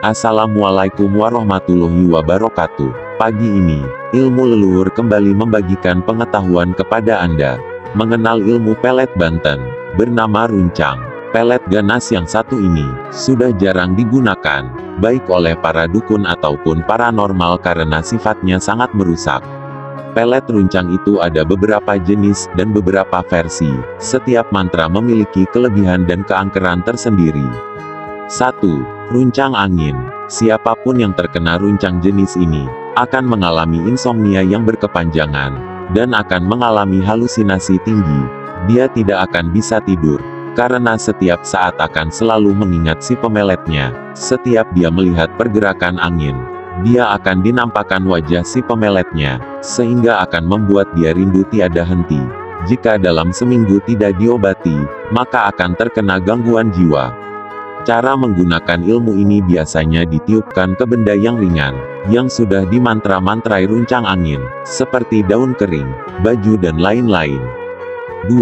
Assalamualaikum warahmatullahi wabarakatuh. Pagi ini, ilmu leluhur kembali membagikan pengetahuan kepada Anda. Mengenal ilmu pelet Banten, bernama runcang. Pelet ganas yang satu ini, sudah jarang digunakan, baik oleh para dukun ataupun paranormal karena sifatnya sangat merusak. Pelet runcang itu ada beberapa jenis dan beberapa versi. Setiap mantra memiliki kelebihan dan keangkeran tersendiri. 1. Runcang angin. Siapapun yang terkena runcang jenis ini, akan mengalami insomnia yang berkepanjangan, dan akan mengalami halusinasi tinggi. Dia tidak akan bisa tidur, karena setiap saat akan selalu mengingat si pemeletnya. Setiap dia melihat pergerakan angin, dia akan dinampakkan wajah si pemeletnya, sehingga akan membuat dia rindu tiada henti. Jika dalam seminggu tidak diobati, maka akan terkena gangguan jiwa. Cara menggunakan ilmu ini biasanya ditiupkan ke benda yang ringan, yang sudah dimantra-mantrai runcang angin, seperti daun kering, baju dan lain-lain. 2.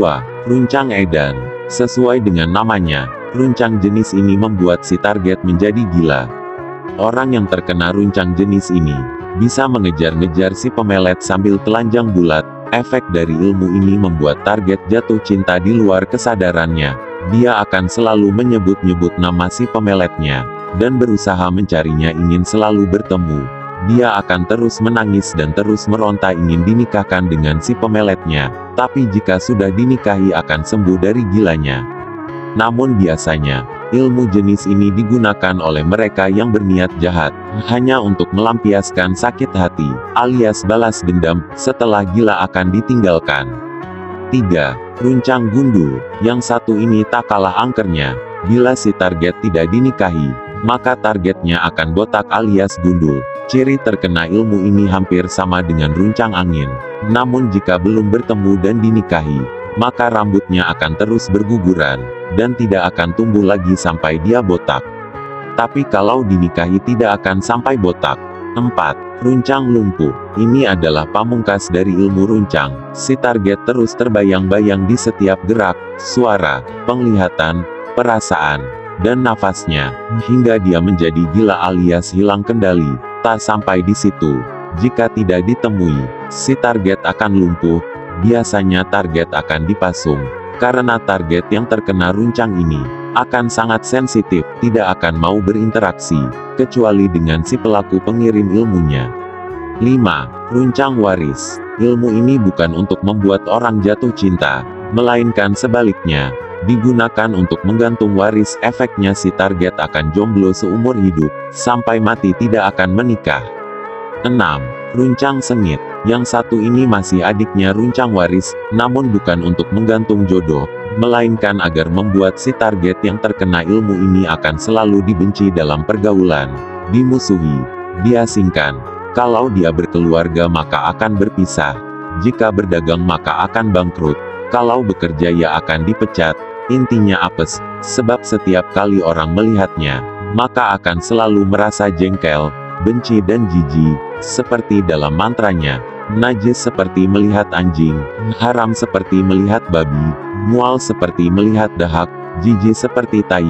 Runcang edan. Sesuai dengan namanya, runcang jenis ini membuat si target menjadi gila. Orang yang terkena runcang jenis ini, bisa mengejar-ngejar si pemelet sambil telanjang bulat. Efek dari ilmu ini membuat target jatuh cinta di luar kesadarannya. Dia akan selalu menyebut-nyebut nama si pemeletnya, dan berusaha mencarinya, ingin selalu bertemu. Dia akan terus menangis dan terus meronta ingin dinikahkan dengan si pemeletnya, tapi jika sudah dinikahi akan sembuh dari gilanya. Namun biasanya, ilmu jenis ini digunakan oleh mereka yang berniat jahat, hanya untuk melampiaskan sakit hati, alias balas dendam, setelah gila akan ditinggalkan. 3. Runcang gundul. Yang satu ini tak kalah angkernya. Bila si target tidak dinikahi, maka targetnya akan botak alias gundul. Ciri terkena ilmu ini hampir sama dengan runcang angin. Namun jika belum bertemu dan dinikahi, maka rambutnya akan terus berguguran, dan tidak akan tumbuh lagi sampai dia botak. Tapi kalau dinikahi tidak akan sampai botak. 4. Runcang lumpuh. Ini adalah pamungkas dari ilmu runcang. Si target terus terbayang-bayang di setiap gerak, suara, penglihatan, perasaan, dan nafasnya, hingga dia menjadi gila alias hilang kendali. Tak sampai di situ. Jika tidak ditemui, si target akan lumpuh. Biasanya target akan dipasung, karena target yang terkena runcang ini akan sangat sensitif, tidak akan mau berinteraksi, kecuali dengan si pelaku pengirim ilmunya. 5. Runcang waris. Ilmu ini bukan untuk membuat orang jatuh cinta, melainkan sebaliknya, digunakan untuk menggantung waris. Efeknya si target akan jomblo seumur hidup, sampai mati tidak akan menikah. 6. Runcang sengit. Yang satu ini masih adiknya runcang waris, namun bukan untuk menggantung jodoh, melainkan agar membuat si target yang terkena ilmu ini akan selalu dibenci dalam pergaulan, dimusuhi, diasingkan. Kalau dia berkeluarga maka akan berpisah. Jika berdagang maka akan bangkrut. Kalau bekerja ya akan dipecat. Intinya apes, sebab setiap kali orang melihatnya, maka akan selalu merasa jengkel, benci dan jijik. Seperti dalam mantranya, najis seperti melihat anjing, haram seperti melihat babi, mual seperti melihat dahak, jijik seperti tai,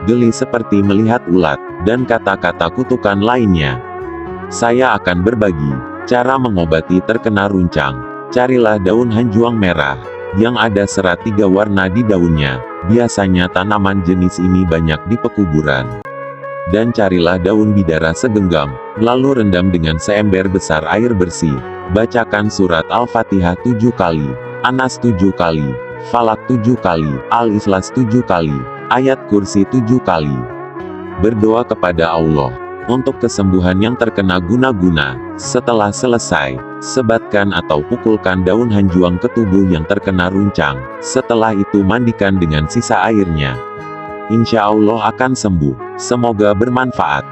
geli seperti melihat ulat, dan kata-kata kutukan lainnya. Saya akan berbagi cara mengobati terkena runcang. Carilah daun hanjuang merah, yang ada serat 3 warna di daunnya. Biasanya tanaman jenis ini banyak di pekuburan. Dan carilah daun bidara segenggam, lalu rendam dengan seember besar air bersih. Bacakan surat Al-Fatihah 7 kali, Anas 7 kali, Falak 7 kali, Al-Ikhlas 7 kali, Ayat Kursi 7 kali. Berdoa kepada Allah untuk kesembuhan yang terkena guna-guna. Setelah selesai, sebatkan atau pukulkan daun hanjuang ke tubuh yang terkena runcang. Setelah itu mandikan dengan sisa airnya. Insya Allah akan sembuh. Semoga bermanfaat.